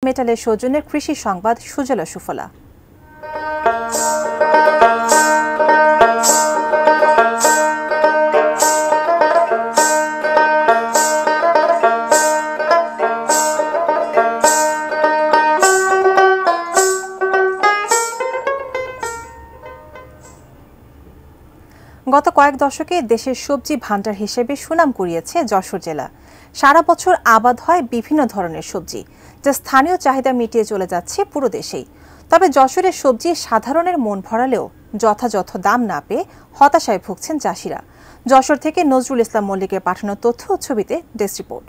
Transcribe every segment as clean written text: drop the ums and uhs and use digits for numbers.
মেটালের সৌজন্যে কৃষি সংবাদ সুজলা সুফলা। গত কয়েক দশকে দেশের সবজি ভান্ডার হিসেবে সুনাম কুড়িয়েছে যশোর জেলা। সারা বছর আবাদ হয় বিভিন্ন ধরনের সবজি, যা স্থানীয় চাহিদা মিটিয়ে চলে যাচ্ছে পুরো দেশেই। তবে যশোরের সবজি সাধারণের মন ভরালেও যথাযথ দাম না পেয়ে হতাশায় ভুগছেন চাষিরা। যশোর থেকে নজরুল ইসলাম মল্লিকের পাঠানো তথ্য ও ছবিতে ডেস্ক রিপোর্ট।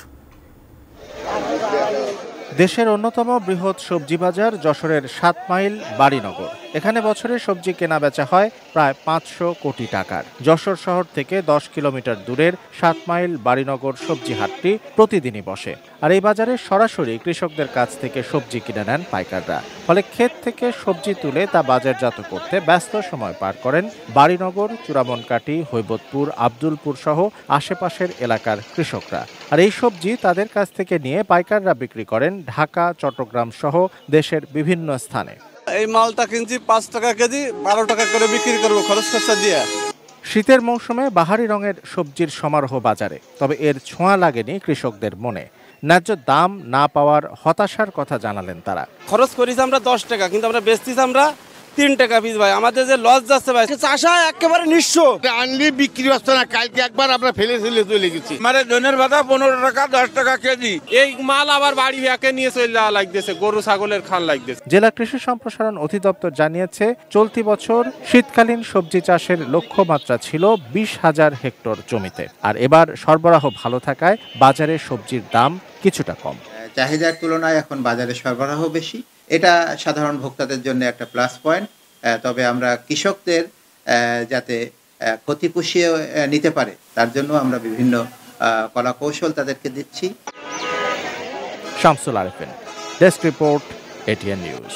দেশের অন্যতম বৃহৎ সবজি বাজার যশোরের ৭ মাইল বাড়িনগর। এখানে বছরে সবজি কেনা বেচা হয় প্রায় ৫০০ কোটি টাকার। যশোর শহর থেকে ১০ কিলোমিটার দূরের ৭ মাইল বাড়িনগর সবজি হাটটি প্রতিদিনই বসে। আর এই বাজারে সরাসরি কৃষকদের কাছ থেকে সবজি কিনে নেন পাইকাররা। ফলে ক্ষেত থেকে সবজি তুলে তা বাজারজাত করতে ব্যস্ত সময় পার করেন বাড়িনগর, চূড়ামনকাটি, হৈবতপুর, আব্দুলপুর সহ আশেপাশের এলাকার কৃষকরা। আর এই সবজি তাদের কাছ থেকে নিয়ে পাইকাররা বিক্রি করেন ঢাকা, চট্টগ্রাম সহ দেশের বিভিন্ন স্থানে। এই মালটা কিনছি ৫ টাকা কেজি, ১২ টাকা করে বিক্রি করবো খরচ খরচা দিয়ে। শীতের মৌসুমে বাহারি রঙের সবজির সমারোহ বাজারে, তবে এর ছোঁয়া লাগেনি কৃষকদের মনে। ন্যায্য দাম না পাওয়ার হতাশার কথা জানালেন তারা। খরচ করেছি আমরা ১০ টাকা, কিন্তু আমরা বেচতেছি আমরা ৩ টাকা পিস। ভাই আমাদের যে লস যাচ্ছে ভাই, চাষা একেবারে নিঃস্ব। আনলি বিক্রি হচ্ছে না, কালকে একবার আমরা ফেলে চলে গেছি। মানে ধনের ভাতা ১৫ টাকা ১০ টাকা কেজি। এই মাল আবার বাড়ি ব্যাকে নিয়ে চলে যাওয়া লাগতেছে, গরু ছাগলের খাল লাগতেছে। জেলা কৃষি সম্প্রসারণ অধিদপ্তর জানিয়েছে, চলতি বছর শীতকালীন সবজি চাষের লক্ষ্যমাত্রা ছিল ২০,০০০ হেক্টর জমিতে। আর এবার সরবরাহ ভালো থাকায় বাজারে সবজির দাম কিছুটা কম। চাহিদার তুলনায় এখন বাজারে সরবরাহ বেশি, এটা সাধারণ ভোক্তাদের জন্য একটা প্লাস পয়েন্ট। তবে আমরা কৃষকদের যাতে ক্ষতি পুষিয়ে নিতে পারে তার জন্য আমরা বিভিন্ন কলা কৌশল তাদেরকে দিচ্ছি। Shamsul Arefin, desk report, ATN news.